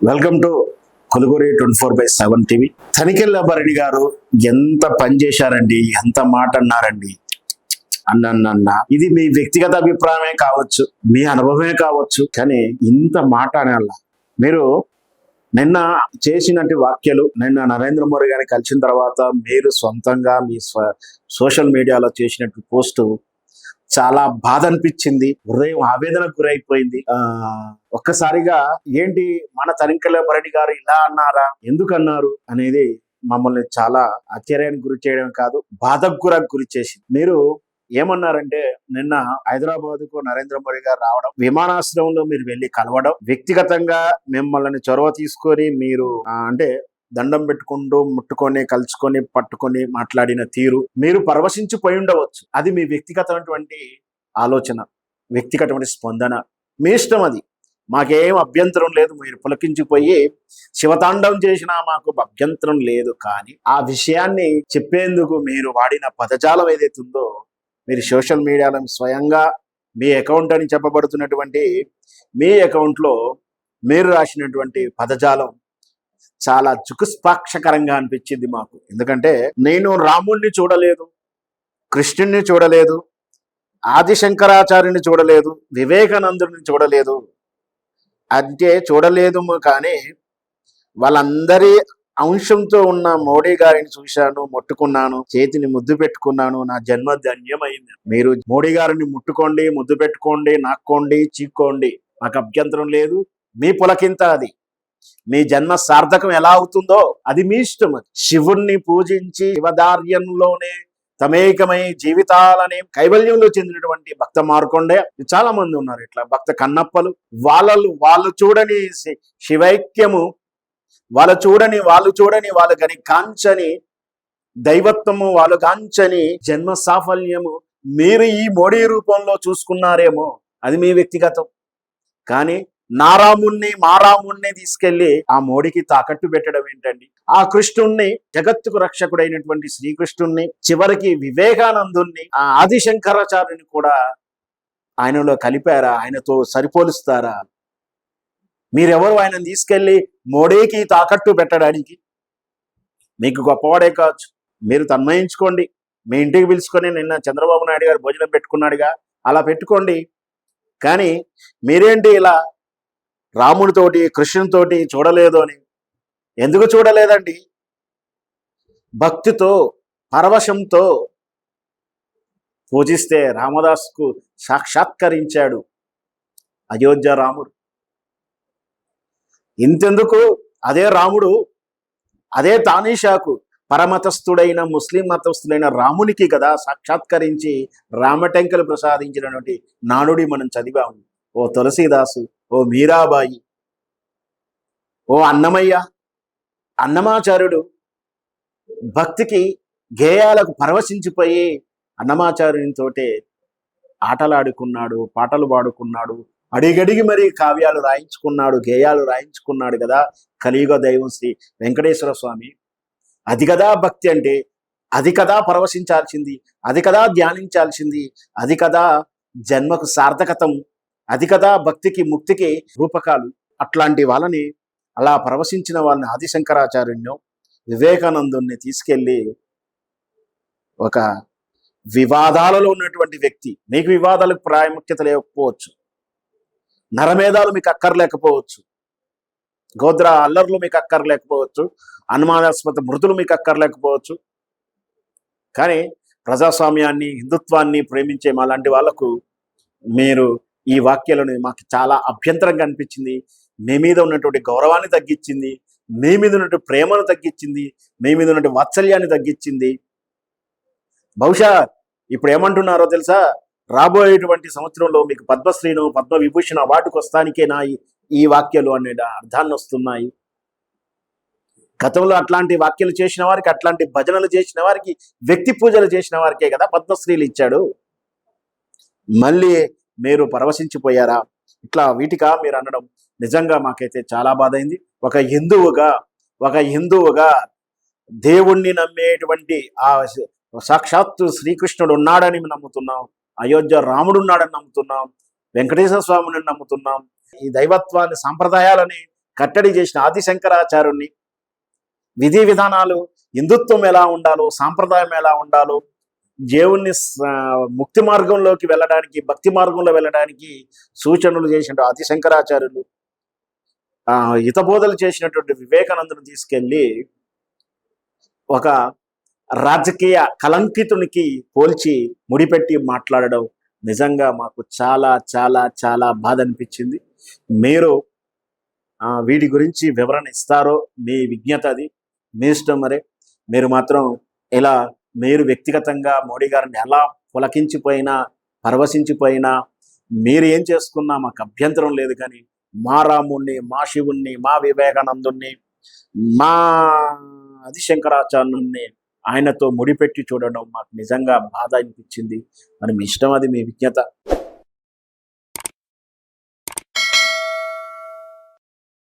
Welcome to కొలుగురి 24/7 TV. Tanikella Bharani garu ఎంత పని చేశారండి, ఎంత మాట అన్నారండి. అన్న ఇది మీ వ్యక్తిగత అభిప్రాయమే కావచ్చు, మీ అనుభవమే కావచ్చు, కానీ ఇంత మాట అనాల. మీరు నిన్న చేసినట్టు వ్యాఖ్యలు, నిన్న నరేంద్ర మోడీ గారిని కలిసిన తర్వాత మీరు సొంతంగా మీ సోషల్ మీడియాలో చేసినట్టు పోస్టు చాలా బాధ అనిపించింది, హృదయం ఆవేదనకు గురైపోయింది. ఒక్కసారిగా ఏంటి మన తనికెళ్ళ భరణి గారు ఇలా అన్నారా, ఎందుకు అన్నారు అనేది మమ్మల్ని చాలా ఆశ్చర్యానికి గురి చేయడం కాదు, బాధకు గురి చేసింది. మీరు ఏమన్నారంటే, నిన్న హైదరాబాద్ కు నరేంద్ర మోడీ గారు రావడం, విమానాశ్రయంలో మీరు వెళ్ళి కలవడం, వ్యక్తిగతంగా మిమ్మల్ని చొరవ తీసుకొని మీరు అంటే దండం పెట్టుకుంటూ ముట్టుకొని కలుసుకొని పట్టుకొని మాట్లాడిన తీరు, మీరు పరవశించిపోయి ఉండవచ్చు. అది మీ వ్యక్తిగతమైనటువంటి ఆలోచన, వ్యక్తిగతమైన స్పందన, మీ ఇష్టం. అది మాకేం అభ్యంతరం లేదు. మీరు పులకించిపోయి శివతాండవం చేసినా మాకు అభ్యంతరం లేదు. కానీ ఆ విషయాన్ని చెప్పేందుకు మీరు వాడిన పదజాలం ఏదైతే ఉందో, మీరు సోషల్ మీడియాలో స్వయంగా మీ అకౌంట్ అని చెప్పబడుతున్నటువంటి మీ అకౌంట్లో మీరు రాసినటువంటి పదజాలం చాలా జుగుస్పాక్షకరంగా అనిపించింది మాకు. ఎందుకంటే నేను రాముణ్ణి చూడలేదు, కృష్ణుణ్ణి చూడలేదు, ఆదిశంకరాచార్యుని చూడలేదు, వివేకానందుని చూడలేదు. అంటే చూడలేదు కానీ వాళ్ళందరి అంశంతో ఉన్న మోడీ గారిని చూశాను, ముట్టుకున్నాను, చేతిని ముద్దు పెట్టుకున్నాను, నా జన్మ ధన్యమైంది. మీరు మోడీ గారిని ముట్టుకోండి, ముద్దు పెట్టుకోండి, నాక్కోండి, చీక్కోండి, మాకు అభ్యంతరం లేదు. మీ పులకింత అది. మీ జన్మ సార్థకం ఎలా అవుతుందో అది మీ ఇష్టం. శివుణ్ణి పూజించి శివదార్యంలోనే తమేకమై జీవితాలని కైవల్యంలో చెందినటువంటి భక్త మార్కొండే చాలా మంది ఉన్నారు. ఇట్లా భక్త కన్నప్పలు, వాళ్ళు చూడని శివైక్యము, వాళ్ళు చూడని వాళ్ళు గని కాంచని దైవత్వము, వాళ్ళు కాంచని జన్మ సాఫల్యము మీరు ఈ మోడీ రూపంలో చూసుకున్నారేమో, అది మీ వ్యక్తిగతం. కానీ మా రాముణ్ణి తీసుకెళ్లి ఆ మోడీకి తాకట్టు పెట్టడం ఏంటండి? ఆ కృష్ణుణ్ణి, జగత్తుకు రక్షకుడైనటువంటి శ్రీకృష్ణుణ్ణి, చివరికి వివేకానందుణ్ణి, ఆ ఆదిశంకరాచార్యుని కూడా ఆయనలో కలిపారా? ఆయనతో సరిపోలుస్తారా? మీరెవరు ఆయనను తీసుకెళ్లి మోడీకి తాకట్టు పెట్టడానికి? మీకు గొప్పవాడే కావచ్చు, మీరు తన్మయించుకోండి. మీ ఇంటికి పిలుచుకొని నిన్న చంద్రబాబు నాయుడు గారు భోజనం పెట్టుకున్నాడుగా, అలా పెట్టుకోండి. కానీ మీరేంటి ఇలా రాముడితోటి కృష్ణునితోటి చూడలేదు అని? ఎందుకు చూడలేదండి? భక్తితో పరవశంతో పూజిస్తే రామదాసుకు సాక్షాత్కరించాడు అయోధ్య రాముడు. ఇంతెందుకు, అదే రాముడు, అదే తానీషాకు పరమతస్థుడైన ముస్లిం మతస్థుడైన రామునికి కదా సాక్షాత్కరించి రామటెంకలు ప్రసాదించినటువంటి నానుడి మనం చదివాము. ఓ తులసీదాసు, ఓ మీరాబాయి, ఓ అన్నమయ్య, అన్నమాచార్యుడు భక్తికి గేయాలకు పరవశించిపోయి అన్నమాచార్యునితోటే ఆటలాడుకున్నాడు, పాటలు పాడుకున్నాడు, అడిగడిగి మరి కావ్యాలు రాయించుకున్నాడు, గేయాలు రాయించుకున్నాడు కదా కలియుగ దైవం శ్రీ వెంకటేశ్వర స్వామి. అది కదా భక్తి అంటే, అది కదా పరవశించాల్సింది, అది కదా ధ్యానించాల్సింది, అది కదా జన్మకు సార్థకతం, అది కదా భక్తికి ముక్తికి రూపకాలు. అట్లాంటి వాళ్ళని, అలా పరవశించిన వాళ్ళని ఆదిశంకరాచార్యుని, వివేకానందుని తీసుకెళ్ళి ఒక వివాదాలలో ఉన్నటువంటి వ్యక్తి, మీకు వివాదాలకు ప్రాముఖ్యత లేకపోవచ్చు, నరమేధాలు మీకు అక్కర్లేకపోవచ్చు, గోద్ర అల్లర్లు మీకు అక్కర్లేకపోవచ్చు, అనుమానాస్పద మృతులు మీకు అక్కర్లేకపోవచ్చు, కానీ ప్రజాస్వామ్యాన్ని, హిందుత్వాన్ని ప్రేమించే మా లాంటి వాళ్లకు మీరు ఈ వాక్యాలను మాకు చాలా అభ్యంతరంగా అనిపించింది. మీ మీద ఉన్నటువంటి గౌరవాన్ని తగ్గించింది, మీ మీద ఉన్నటువంటి ప్రేమను తగ్గించింది, మీ మీద ఉన్నటువంటి వాత్సల్యాన్ని తగ్గించింది. బహుశా ఇప్పుడు ఏమంటున్నారో తెలుసా, రాబోయేటువంటి సంవత్సరంలో మీకు పద్మశ్రీను, పద్మవిభూషణ అవార్డుకు వస్తానికే నా ఈ వాక్యాలు అనే అర్థాన్ని వస్తున్నాయి. గతంలో అట్లాంటి వాక్యాలు చేసిన వారికి, అట్లాంటి భజనలు చేసిన వారికి, వ్యక్తి పూజలు చేసిన వారికే కదా పద్మశ్రీలు ఇచ్చాడు. మళ్ళీ మీరు పరవశించిపోయారా? ఇట్లా వీటికా మీరు అనడం నిజంగా మాకైతే చాలా బాధ అయింది. ఒక హిందువుగా దేవుణ్ణి నమ్మేటువంటి ఆ సాక్షాత్తు శ్రీకృష్ణుడు ఉన్నాడని నమ్ముతున్నాం, అయోధ్య రాముడు ఉన్నాడని నమ్ముతున్నాం, వెంకటేశ్వర స్వామిని నమ్ముతున్నాం, ఈ దైవత్వాన్ని, సాంప్రదాయాలని కట్టడి చేసిన ఆదిశంకరాచార్యుని విధి విధానాలు, హిందుత్వం ఎలా ఉండాలో, సాంప్రదాయం ఎలా ఉండాలో, దేవుణ్ణి ముక్తి మార్గంలోకి వెళ్ళడానికి, భక్తి మార్గంలో వెళ్ళడానికి సూచనలు చేసిన ఆదిశంకరాచార్యులు, హితబోధలు చేసినటువంటి వివేకానందుని తీసుకెళ్ళి ఒక రాజకీయ కలంకితునికి పోల్చి ముడిపెట్టి మాట్లాడడం నిజంగా మాకు చాలా చాలా చాలా బాధ అనిపించింది. మీరు వీటి గురించి వివరణ ఇస్తారో మీ విజ్ఞత, అది మీ ఇష్టం. మరి మీరు మాత్రం ఇలా మీరు వ్యక్తిగతంగా మోడీ గారిని ఎలా పులకించిపోయినా, పరవశించిపోయినా, మీరు ఏం చేసుకున్నా మాకు అభ్యంతరం లేదు. కానీ మా రాముణ్ణి, మా శివుణ్ణి, మా వివేకానందుణ్ణి, మా ఆదిశంకరాచార్యుని ఆయనతో ముడిపెట్టి చూడడం మాకు నిజంగా బాధ అనిపించింది. మరి మీ ఇష్టం, అది మీ విజ్ఞత.